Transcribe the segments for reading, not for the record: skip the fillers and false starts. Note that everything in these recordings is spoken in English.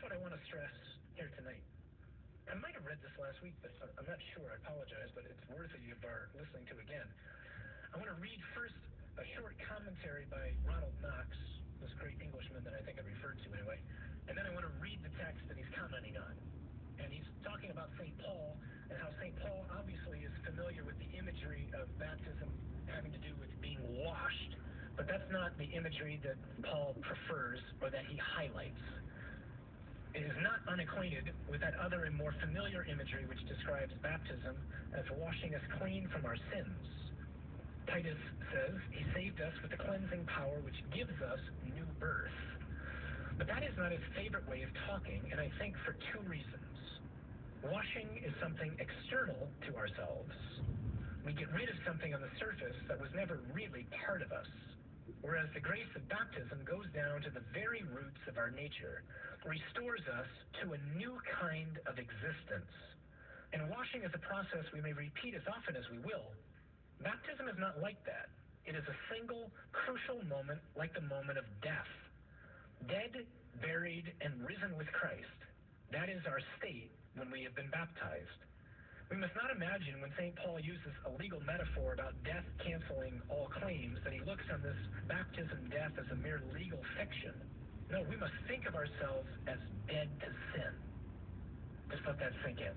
what I want to stress here tonight. I might have read this last week, but I'm not sure. I apologize, but it's worthy of our listening to again. I want to read first a short commentary by Ronald Knox, this great Englishman that I think I referred to anyway, and then I want to read the text that he's commenting on. And he's talking about St. Paul and how St. Paul obviously is familiar with the imagery of baptism having to do with being washed, but that's not the imagery that Paul prefers or that he highlights. It is not unacquainted with that other and more familiar imagery which describes baptism as washing us clean from our sins. Titus says, he saved us with the cleansing power which gives us new birth. But that is not his favorite way of talking, and I think for two reasons. Washing is something external to ourselves. We get rid of something on the surface that was never really part of us. Whereas the grace of baptism goes down to the very roots of our nature, restores us to a new kind of existence. And washing is a process we may repeat as often as we will. Baptism is not like that. It is a single, crucial moment like the moment of death. Dead, buried, and risen with Christ. That is our state when we have been baptized. We must not imagine when St. Paul uses a legal metaphor about death canceling all claims that he looks on this baptism death as a mere legal fiction. No, we must think of ourselves as dead to sin. Just let that sink in.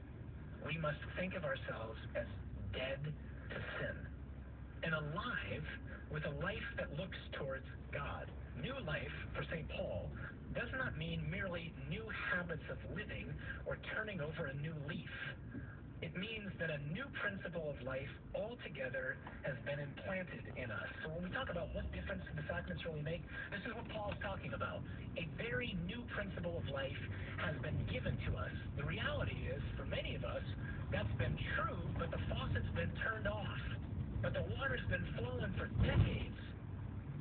We must think of ourselves as dead to sin and alive with a life that looks towards God. New life for St. Paul does not mean merely new habits of living or turning over a new leaf. It means that a new principle of life altogether has been implanted in us. So when we talk about what difference do the sacraments really make, this is what Paul is talking about. A very new principle of life has been given to us. The reality is, for many of us, that's been true, but the faucet's been turned off. But the water's been flowing for decades.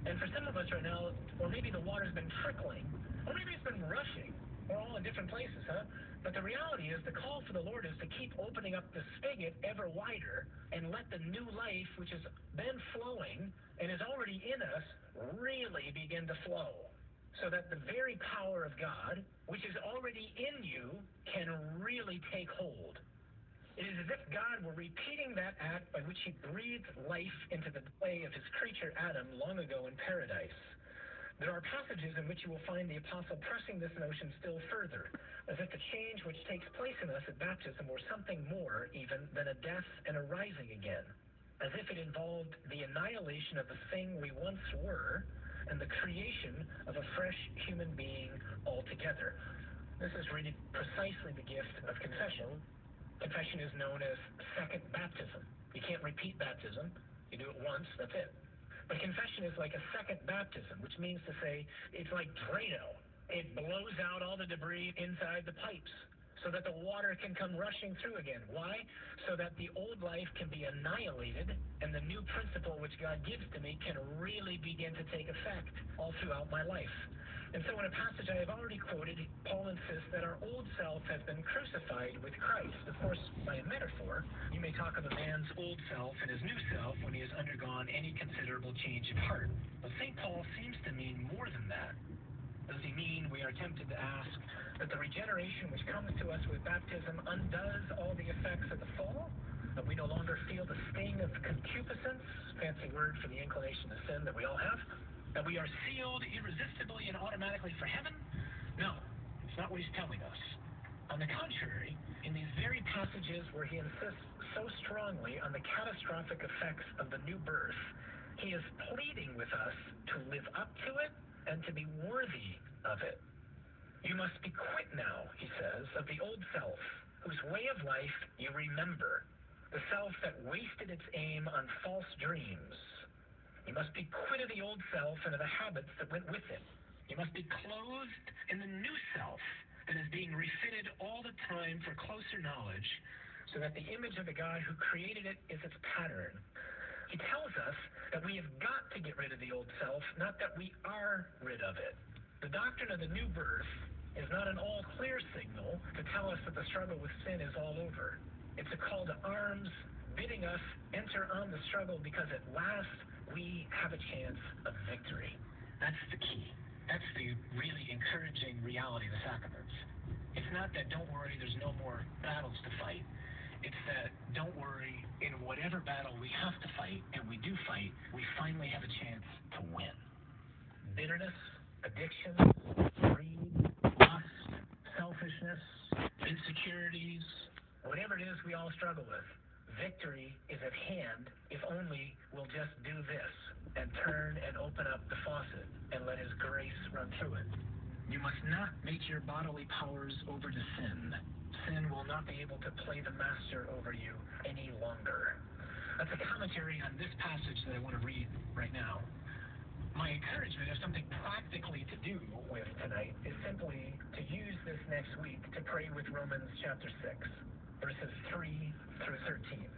And for some of us right now, or maybe the water's been trickling, or maybe it's been rushing. We're all in different places, huh? But the reality is the call for the Lord is to keep opening up the spigot ever wider and let the new life, which has been flowing and is already in us, really begin to flow. So that the very power of God, which is already in you, can really take hold. It is as if God were repeating that act by which he breathed life into the clay of his creature Adam long ago in paradise. There are passages in which you will find the apostle pressing this notion still further, as if the change which takes place in us at baptism were something more even than a death and a rising again, as if it involved the annihilation of the thing we once were and the creation of a fresh human being altogether. This is really precisely the gift of confession. Confession is known as second baptism. You can't repeat baptism. You do it once, that's it. But confession is like a second baptism, which means to say it's like Drano. It blows out all the debris inside the pipes so that the water can come rushing through again. Why? So that the old life can be annihilated and the new principle which God gives to me can really begin to take effect all throughout my life. And so in a passage I have already quoted, Paul insists that our old self has been crucified with Christ. Of course, by a metaphor, you may talk of a man's old self and his new self when he has undergone any considerable change of heart. But St. Paul seems to mean more than that. Does he mean, we are tempted to ask, that the regeneration which comes to us with baptism undoes all the effects of the fall? That we no longer feel the sting of concupiscence, fancy word for the inclination to sin that we all have? That we are sealed irresistibly and automatically for heaven? No, it's not what he's telling us. On the contrary, in these very passages where he insists so strongly on the catastrophic effects of the new birth, he is pleading with us to live up to it and to be worthy of it. You must be quit now, he says, of the old self, whose way of life you remember, the self that wasted its aim on false dreams. You must be quit of the old self and of the habits that went with it. You must be clothed in the new self that is being refitted all the time for closer knowledge, so that the image of the God who created it is its pattern. He tells us that we have got to get rid of the old self, not that we are rid of it. The doctrine of the new birth is not an all-clear signal to tell us that the struggle with sin is all over. It's a call to arms, bidding us enter on the struggle because at last we have a chance of victory. That's the key. That's the really encouraging reality of the sacraments. It's not that don't worry, there's no more battles to fight. It's that don't worry, in whatever battle we have to fight, and we do fight, we finally have a chance to win. Bitterness, addiction, greed, lust, selfishness, insecurities, whatever it is we all struggle with, victory is at hand if only we'll just do this and turn and open up the faucet and let His grace run through it. You must not make your bodily powers over to sin. Sin will not be able to play the master over you any longer. That's a commentary on this passage that I want to read right now. My encouragement, if something practically to do with tonight, is simply to use this next week to pray with Romans chapter 6, verses 3 through 13.